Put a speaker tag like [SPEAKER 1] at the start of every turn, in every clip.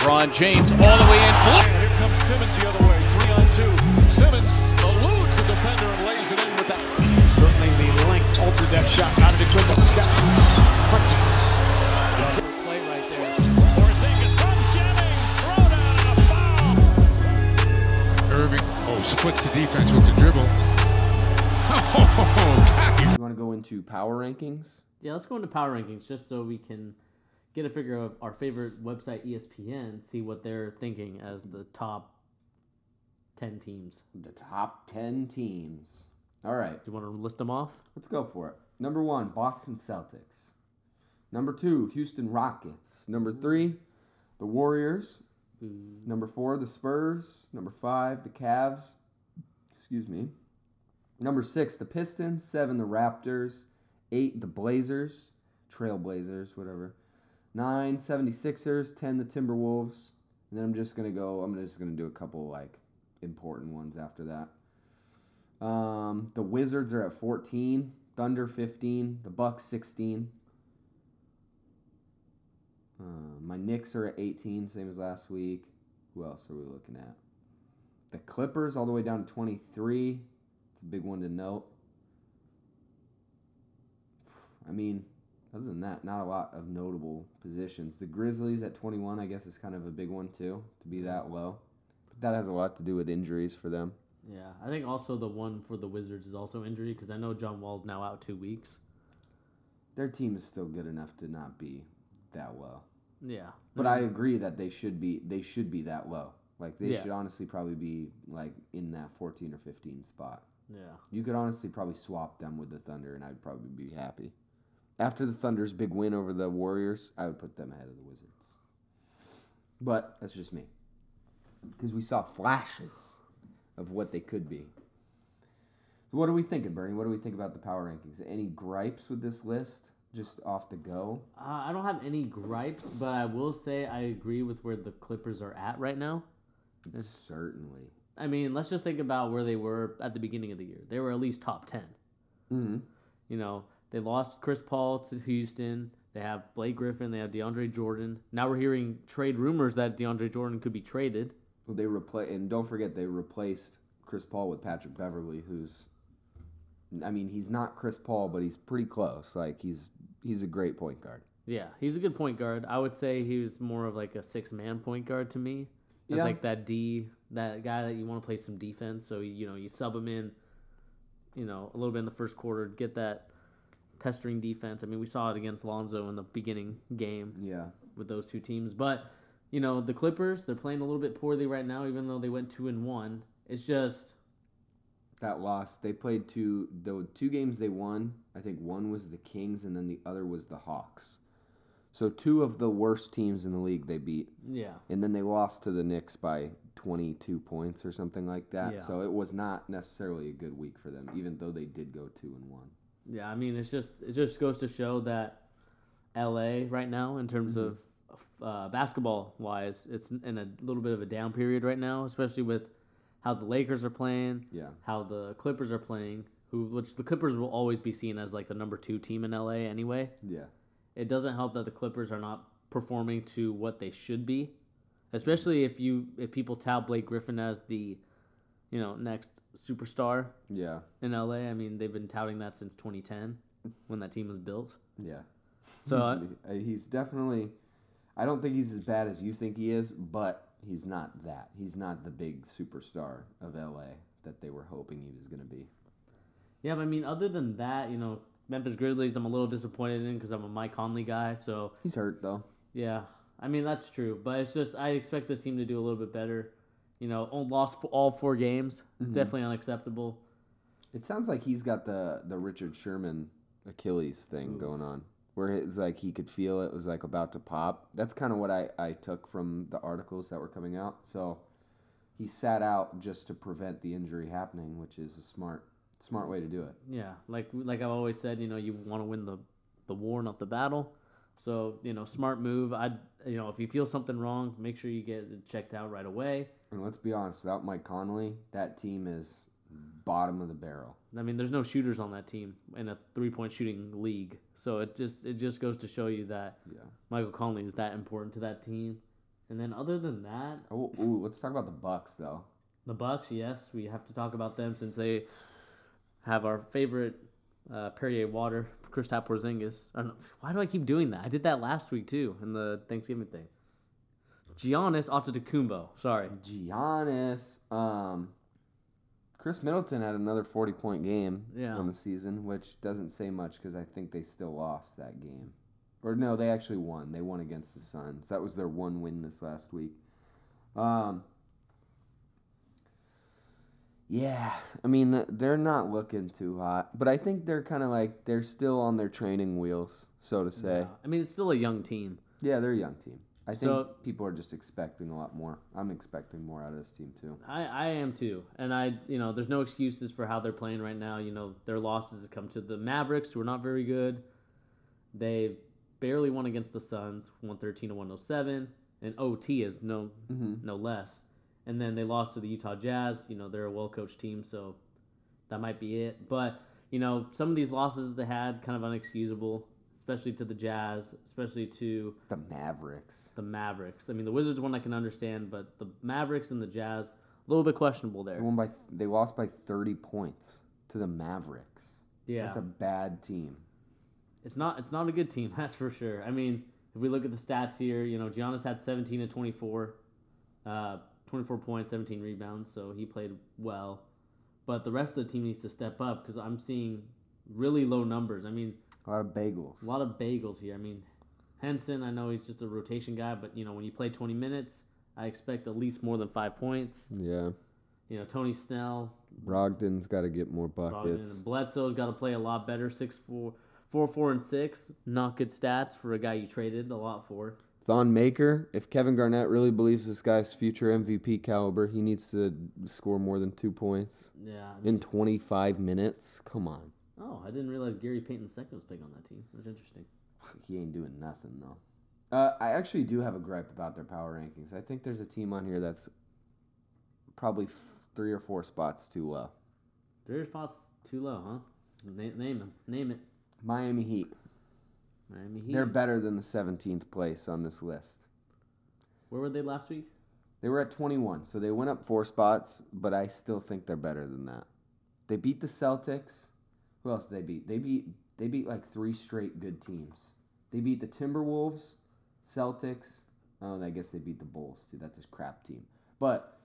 [SPEAKER 1] LeBron James all the way in.
[SPEAKER 2] Here comes Simmons the other way, 3-on-2. Simmons eludes the defender and lays it in with that.
[SPEAKER 3] Certainly the length altered that shot. Not a big window. Steps, crutches.
[SPEAKER 4] Play right there. Porzingis from Jennings. Throw down and a foul.
[SPEAKER 5] Irving, splits the defense with the dribble.
[SPEAKER 6] You want to go into power rankings?
[SPEAKER 4] Yeah, let's go into power rankings just so we can get a figure of our favorite website, ESPN, see what they're thinking as the top 10 teams.
[SPEAKER 6] The top 10 teams. All right.
[SPEAKER 4] Do you want to list them off?
[SPEAKER 6] Let's go for it. Number 1, Boston Celtics. Number 2, Houston Rockets. Number 3, the Warriors. Number 4, the Spurs. Number 5, the Cavs. Excuse me. Number 6, the Pistons. 7, the Raptors. 8, the Blazers. Trailblazers, whatever. 9, 76ers. 10, the Timberwolves. And then I'm just going to do a couple, important ones after that. The Wizards are at 14. Thunder 15. The Bucks 16. My Knicks are at 18, same as last week. Who else are we looking at? The Clippers all the way down to 23. It's a big one to note. I mean, other than that, not a lot of notable positions. The Grizzlies at 21, I guess, is kind of a big one, too, to be that low. But that has a lot to do with injuries for them.
[SPEAKER 4] Yeah, I think also the one for the Wizards is also injury because I know John Wall's now out 2 weeks.
[SPEAKER 6] Their team is still good enough to not be that low.
[SPEAKER 4] Yeah.
[SPEAKER 6] But I agree that they should be that low. They should honestly probably be in that 14 or 15 spot.
[SPEAKER 4] Yeah.
[SPEAKER 6] You could honestly probably swap them with the Thunder and I'd probably be happy. After the Thunder's big win over the Warriors, I would put them ahead of the Wizards. But that's just me. Because we saw flashes of what they could be. So what are we thinking, Bernie? What do we think about the power rankings? Any gripes with this list? Just off the go?
[SPEAKER 4] I don't have any gripes, but I will say I agree with where the Clippers are at right now.
[SPEAKER 6] Certainly.
[SPEAKER 4] I mean, let's just think about where they were at the beginning of the year. They were at least top 10.
[SPEAKER 6] Mm-hmm.
[SPEAKER 4] You know, they lost Chris Paul to Houston. They have Blake Griffin. They have DeAndre Jordan. Now we're hearing trade rumors that DeAndre Jordan could be traded.
[SPEAKER 6] Well, and don't forget they replaced Chris Paul with Patrick Beverley, who's, I mean, he's not Chris Paul, but he's pretty close. He's a great point guard.
[SPEAKER 4] Yeah, he's a good point guard. I would say he was more of a six-man point guard to me. As that guy that you want to play some defense. So, you sub him in, a little bit in the first quarter, get that pestering defense. I mean, we saw it against Lonzo in the beginning game with those two teams. But, the Clippers, they're playing a little bit poorly right now, even though they went 2-1. It's just
[SPEAKER 6] that loss. They played the two games they won. I think one was the Kings and then the other was the Hawks. So 2 of the worst teams in the league they beat. Yeah. And then they lost to the Knicks by 22 points or something like that. Yeah. So it was not necessarily a good week for them, even though they did go 2-1.
[SPEAKER 4] Yeah, I mean, it just goes to show that LA right now, in terms of basketball-wise, it's in a little bit of a down period right now, especially with how the Lakers are playing, how the Clippers are playing, which the Clippers will always be seen as the number 2 team in LA anyway. Yeah. It doesn't help that the Clippers are not performing to what they should be, especially if people tout Blake Griffin as the, next superstar. Yeah. In LA, I mean, they've been touting that since 2010 when that team was built. Yeah. So
[SPEAKER 6] he's definitely. I don't think he's as bad as you think he is, but he's not that. He's not the big superstar of LA that they were hoping he was going to be.
[SPEAKER 4] Yeah, but I mean, other than that, Memphis Grizzlies, I'm a little disappointed in because I'm a Mike Conley guy. So
[SPEAKER 6] he's hurt though.
[SPEAKER 4] Yeah, I mean that's true, but it's just I expect this team to do a little bit better. Lost all 4 games, definitely unacceptable.
[SPEAKER 6] It sounds like he's got the Richard Sherman Achilles thing going on, where it's he could feel it was about to pop. That's kind of what I took from the articles that were coming out. So he sat out just to prevent the injury happening, which is a smart way to do it.
[SPEAKER 4] Yeah, like I've always said, you want to win the war, not the battle. So, smart move. If you feel something wrong, make sure you get it checked out right away.
[SPEAKER 6] And let's be honest, without Mike Conley, that team is bottom of the barrel.
[SPEAKER 4] I mean, there's no shooters on that team in a 3-point shooting league. So it just goes to show you that Michael Conley is that important to that team. And then other than that,
[SPEAKER 6] let's talk about the Bucks though.
[SPEAKER 4] The Bucks, yes, we have to talk about them since they have our favorite Perrier water, Kristaps Porzingis. I don't know, why do I keep doing that? I did that last week too in the Thanksgiving thing. Giannis Antetokounmpo. Sorry.
[SPEAKER 6] Giannis. Chris Middleton had another 40-point game on the season, which doesn't say much because I think they still lost that game. Or no, they actually won. They won against the Suns. That was their one win this last week. Yeah, I mean, they're not looking too hot. But I think they're kind of like, they're still on their training wheels, so to say. Yeah.
[SPEAKER 4] I mean, it's still a young team.
[SPEAKER 6] Yeah, they're a young team. I think people are just expecting a lot more. I'm expecting more out of this team, too.
[SPEAKER 4] I am, too. And, there's no excuses for how they're playing right now. Their losses have come to the Mavericks, who are not very good. They barely won against the Suns, 113-107. And OT is no less. And then they lost to the Utah Jazz. They're a well-coached team, so that might be it. But, some of these losses that they had, kind of unexcusable, especially to the Jazz, especially to
[SPEAKER 6] the Mavericks.
[SPEAKER 4] I mean, the Wizards one I can understand, but the Mavericks and the Jazz, a little bit questionable there.
[SPEAKER 6] They lost by 30 points to the Mavericks.
[SPEAKER 4] Yeah.
[SPEAKER 6] That's a bad team.
[SPEAKER 4] It's not a good team, that's for sure. I mean, if we look at the stats here, Giannis had 17 and 24. 24 points, 17 rebounds, so he played well. But the rest of the team needs to step up because I'm seeing really low numbers. I mean,
[SPEAKER 6] a lot of bagels
[SPEAKER 4] here. I mean, Henson, I know he's just a rotation guy, but, when you play 20 minutes, I expect at least more than 5 points.
[SPEAKER 6] Yeah.
[SPEAKER 4] Tony Snell.
[SPEAKER 6] Brogdon's got to get more buckets.
[SPEAKER 4] Bledsoe's got to play a lot better, 6'4", 4, and 6. Not good stats for a guy you traded a lot for.
[SPEAKER 6] Thon Maker, if Kevin Garnett really believes this guy's future MVP caliber, he needs to score more than 2 points.
[SPEAKER 4] Yeah.
[SPEAKER 6] In 25 minutes? Come on.
[SPEAKER 4] Oh, I didn't realize Gary Payton II was big on that team. That's interesting.
[SPEAKER 6] He ain't doing nothing, though. I actually do have a gripe about their power rankings. I think there's a team on here that's probably 3 or 4 spots too low.
[SPEAKER 4] 3 or 4 spots too low, huh? Name them. Name it.
[SPEAKER 6] Miami Heat. They're better than the 17th place on this list.
[SPEAKER 4] Where were they last week?
[SPEAKER 6] They were at 21, so they went up 4 spots, but I still think they're better than that. They beat the Celtics. Who else did they beat? They beat like 3 straight good teams. They beat the Timberwolves, Celtics. Oh, and I guess they beat the Bulls too. That's a crap team. But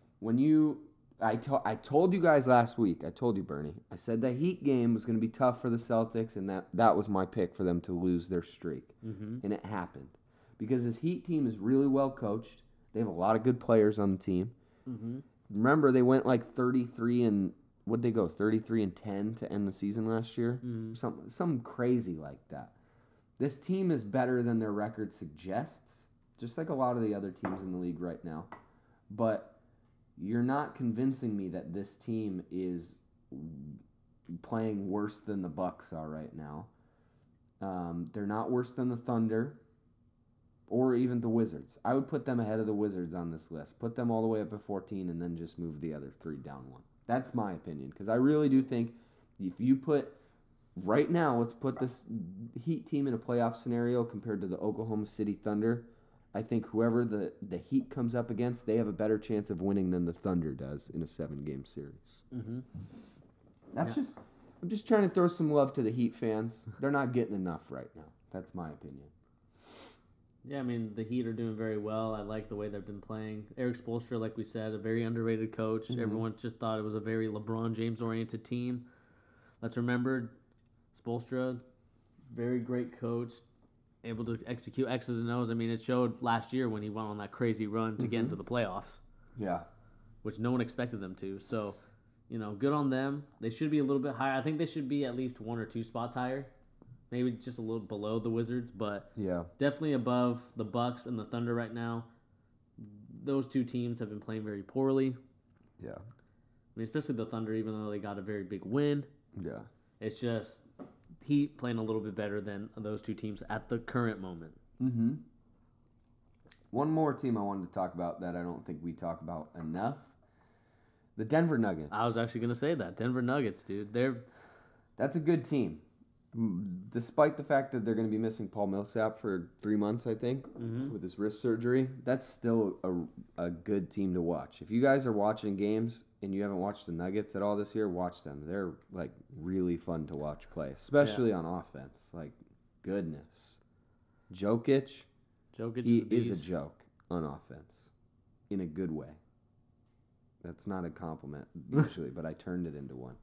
[SPEAKER 6] I told you guys last week, I told you, Bernie, I said that Heat game was going to be tough for the Celtics, and that was my pick for them to lose their streak. Mm-hmm. And it happened. Because this Heat team is really well coached. They have a lot of good players on the team. Mm-hmm. Remember, they went like 33 and, what'd they go, 33 and 10 to end the season last year? Mm-hmm. Something crazy like that. This team is better than their record suggests, just like a lot of the other teams in the league right now. But you're not convincing me that this team is playing worse than the Bucks are right now. They're not worse than the Thunder or even the Wizards. I would put them ahead of the Wizards on this list. Put them all the way up at 14 and then just move the other 3 down 1. That's my opinion, because I really do think if you put right now, let's put this Heat team in a playoff scenario compared to the Oklahoma City Thunder. I think whoever the Heat comes up against, they have a better chance of winning than the Thunder does in a 7-game series. Mm-hmm. I'm just trying to throw some love to the Heat fans. They're not getting enough right now. That's my opinion.
[SPEAKER 4] Yeah, I mean, the Heat are doing very well. I like the way they've been playing. Eric Spoelstra, like we said, a very underrated coach. Mm-hmm. Everyone just thought it was a very LeBron James-oriented team. Let's remember, Spoelstra, very great coach, able to execute X's and O's. I mean, it showed last year when he went on that crazy run to get into the playoffs.
[SPEAKER 6] Yeah.
[SPEAKER 4] Which no one expected them to. So, good on them. They should be a little bit higher. I think they should be at least 1 or 2 spots higher. Maybe just a little below the Wizards, but definitely above the Bucks and the Thunder right now. Those 2 teams have been playing very poorly.
[SPEAKER 6] Yeah.
[SPEAKER 4] I mean, especially the Thunder, even though they got a very big win.
[SPEAKER 6] Yeah.
[SPEAKER 4] It's just Heat playing a little bit better than those 2 teams at the current moment.
[SPEAKER 6] Mm-hmm. One more team I wanted to talk about that I don't think we talk about enough. The Denver Nuggets.
[SPEAKER 4] I was actually going to say that. Denver Nuggets, dude.
[SPEAKER 6] That's a good team. Despite the fact that they're going to be missing Paul Millsap for 3 months, I think, with his wrist surgery, that's still a good team to watch. If you guys are watching games and you haven't watched the Nuggets at all this year, watch them. They're like really fun to watch play, especially on offense. Like, goodness. Jokic he is a joke on offense in a good way. That's not a compliment usually, but I turned it into one.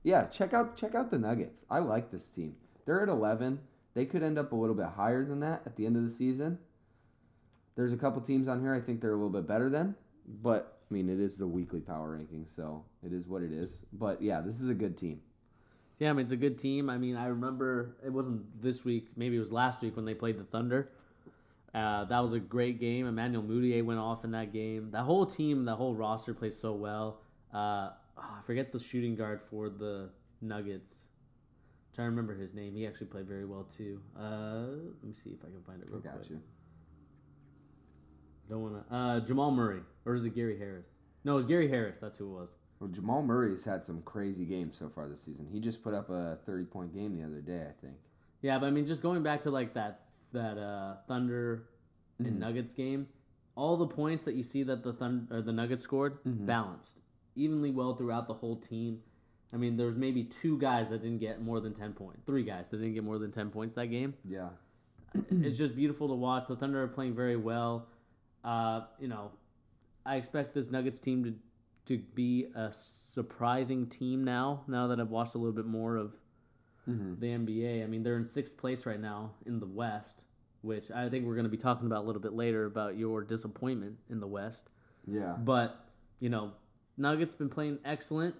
[SPEAKER 6] Yeah, check out the Nuggets. I like this team. They're at 11. They could end up a little bit higher than that at the end of the season. There's a couple teams on here I think they're a little bit better than, but I mean, it is the weekly power ranking, so it is what it is. But yeah, this is a good team.
[SPEAKER 4] Yeah, I mean, it's a good team. I mean, I remember it wasn't this week, maybe it was last week when they played the Thunder. That was a great game. Emmanuel Mudiay went off in that game. That whole team, that whole roster plays so well. I forget the shooting guard for the Nuggets. I'm trying to remember his name. He actually played very well too. Let me see if I can find it real quick.
[SPEAKER 6] You.
[SPEAKER 4] Don't wanna. Jamal Murray, or is it Gary Harris? No, it was Gary Harris. That's who it was.
[SPEAKER 6] Well, Jamal Murray's had some crazy games so far this season. He just put up a 30-point game the other day, I think.
[SPEAKER 4] Yeah, but I mean, just going back to like that Thunder and Nuggets game, all the points that you see that the Nuggets scored balanced evenly well throughout the whole team. I mean, there's maybe 2 guys that didn't get more than 10 points. 3 guys that didn't get more than 10 points that game.
[SPEAKER 6] Yeah.
[SPEAKER 4] It's just beautiful to watch. The Thunder are playing very well. I expect this Nuggets team to be a surprising team now that I've watched a little bit more of the NBA. I mean, they're in 6th place right now in the West, which I think we're going to be talking about a little bit later about your disappointment in the West.
[SPEAKER 6] Yeah.
[SPEAKER 4] But, Nuggets been playing excellent,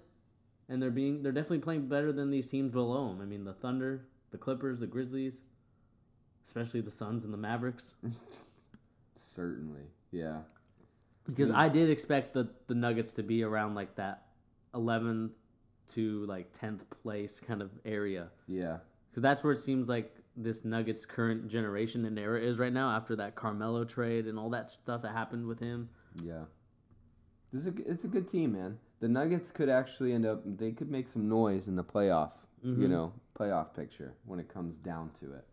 [SPEAKER 4] and they're definitely playing better than these teams below them. I mean, the Thunder, the Clippers, the Grizzlies, especially the Suns and the Mavericks.
[SPEAKER 6] Certainly, yeah.
[SPEAKER 4] Because I did expect the Nuggets to be around like that 11th to like 10th place kind of area.
[SPEAKER 6] Yeah.
[SPEAKER 4] Because that's where it seems like this Nuggets current generation and era is right now after that Carmelo trade and all that stuff that happened with him.
[SPEAKER 6] Yeah. It's a good team, man. The Nuggets could actually they could make some noise in the playoff, playoff picture when it comes down to it.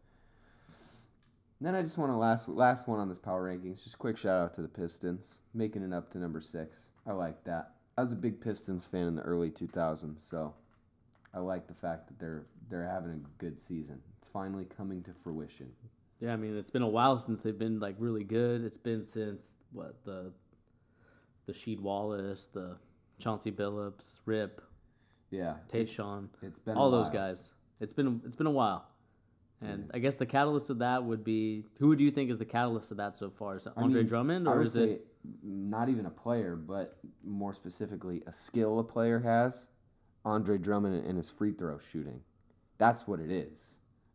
[SPEAKER 6] And then I just want to last one on this power rankings. Just a quick shout out to the Pistons, making it up to number 6. I like that. I was a big Pistons fan in the early 2000s, so I like the fact that they're having a good season. It's finally coming to fruition.
[SPEAKER 4] Yeah, I mean, it's been a while since they've been like really good. It's been since the Sheed Wallace, the Chauncey Billups, Rip, Tayshaun,
[SPEAKER 6] it's been
[SPEAKER 4] all those guys. It's been a while. And I guess the catalyst of that would be, who would you think is the catalyst of that so far? Is it Andre Drummond, or is it
[SPEAKER 6] not even a player, but more specifically a skill a player has? Andre Drummond and his free throw shooting. That's what it is.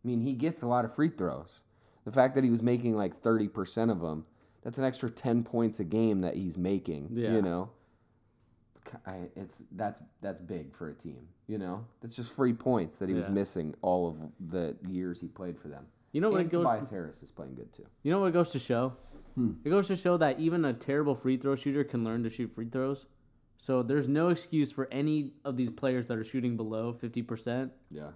[SPEAKER 6] I mean, he gets a lot of free throws. The fact that he was making like 30% of them, that's an extra 10 points a game that he's making. Yeah. That's big for a team. That's just free points that he was missing all of the years he played for them. Tobias Harris is playing good too.
[SPEAKER 4] You know what it goes to show? It goes to show that even a terrible free throw shooter can learn to shoot free throws. So there's no excuse for any of these players that are shooting below 50%.
[SPEAKER 6] Yeah.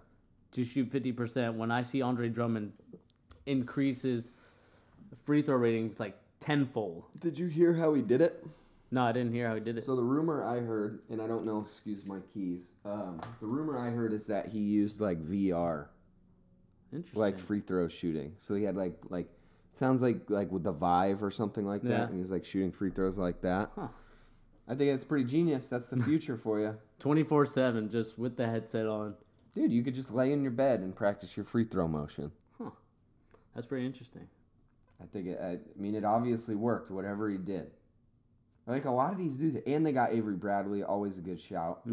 [SPEAKER 4] To shoot 50% when I see Andre Drummond increase his free throw ratings like tenfold.
[SPEAKER 6] Did you hear how he did it?
[SPEAKER 4] No, I didn't hear how he did it.
[SPEAKER 6] So the rumor I heard, and I don't know, excuse my keys. The rumor I heard is that he used like VR, like free throw shooting. So he had like sounds like with the Vive or something like that, and he was like shooting free throws like that. Huh. I think it's pretty genius. That's the future for you.
[SPEAKER 4] 24/7, just with the headset on.
[SPEAKER 6] Dude, you could just lay in your bed and practice your free throw motion.
[SPEAKER 4] Huh. That's pretty interesting.
[SPEAKER 6] I think it obviously worked, whatever he did. Like a lot of these dudes, and they got Avery Bradley, always a good shout,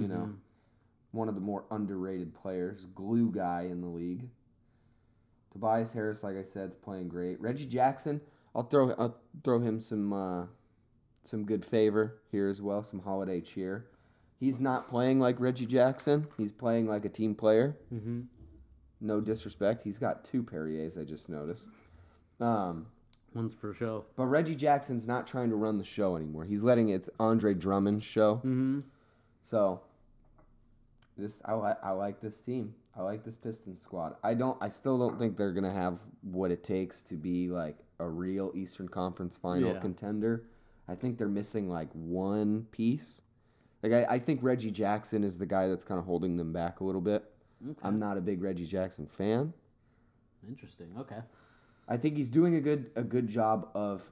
[SPEAKER 6] one of the more underrated players, glue guy in the league. Tobias Harris, like I said, is playing great. Reggie Jackson, I'll throw him some good favor here as well, some holiday cheer. He's not playing like Reggie Jackson. He's playing like a team player. Mm-hmm. No disrespect. He's got 2 Perriers, I just noticed.
[SPEAKER 4] One's for show.
[SPEAKER 6] But Reggie Jackson's not trying to run the show anymore. He's letting it's Andre Drummond's show. Mm-hmm. So, I like this team. I like this Pistons squad. I still don't think they're gonna have what it takes to be like a real Eastern Conference Final contender. I think they're missing like one piece. Like I think Reggie Jackson is the guy that's kind of holding them back a little bit. Okay. I'm not a big Reggie Jackson fan.
[SPEAKER 4] Interesting. Okay.
[SPEAKER 6] I think he's doing a good job of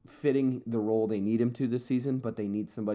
[SPEAKER 6] fitting the role they need him to this season, but they need somebody